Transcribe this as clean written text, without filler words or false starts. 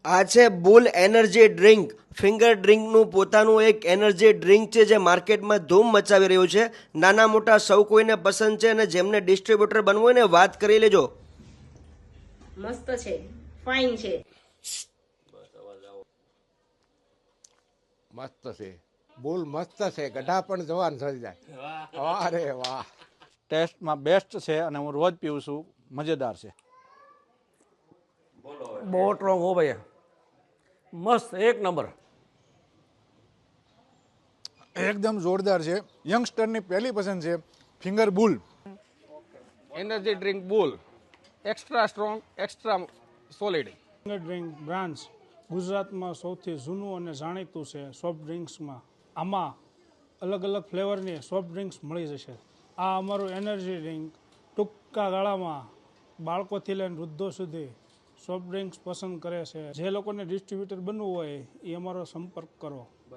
આ છે બુલ energy drink. Finger ડ્રિંકનું પોતાનું એક એનર્જી ડ્રિંક છે જે માર્કેટમાં ધૂમ મચાવી રહ્યું છે. નાના મોટા સૌ કોઈને પસંદ છે અને જેમને ડિસ્ટ્રીબ્યુટર બનવું હોય ને વાત કરી લેજો. મસ્ત છે, ફાઇન છે. મસ્ત છે, બુલ મસ્ત છે, ગઢા પણ જવાન થઈ જાય. અરે વાહ, ટેસ્ટમાં બેસ્ટ છે અને હું રોજ પીવું છું, મજેદાર છે. બહુ સ્ટ્રોંગ હો ભાઈ, મસ્ત એક નંબર. એકદમ જોરદાર છે. યંગસ્ટરની પહેલી પસંદ છે Finger Bull. Energy drink Bull extra strong, extra solid. Finger drink brands ગુજરાતમાં સૌથી જૂનું અને જાણીતું છે સોફ્ટ ડ્રિંક્સમાં. આમાં અલગ અલગ ફ્લેવરની સોફ્ટ ડ્રિંક્સ મળી જશે. આ અમારું એનર્જી ડ્રિંક ટૂંકા ગાળામાં બાળકોથી લઈને વૃદ્ધો સુધી સોફ્ટ ડ્રિંક્સ પસંદ કરે છે. જે લોકોને ડિસ્ટ્રીબ્યુટર બનવું હોય એ અમારો સંપર્ક કરો.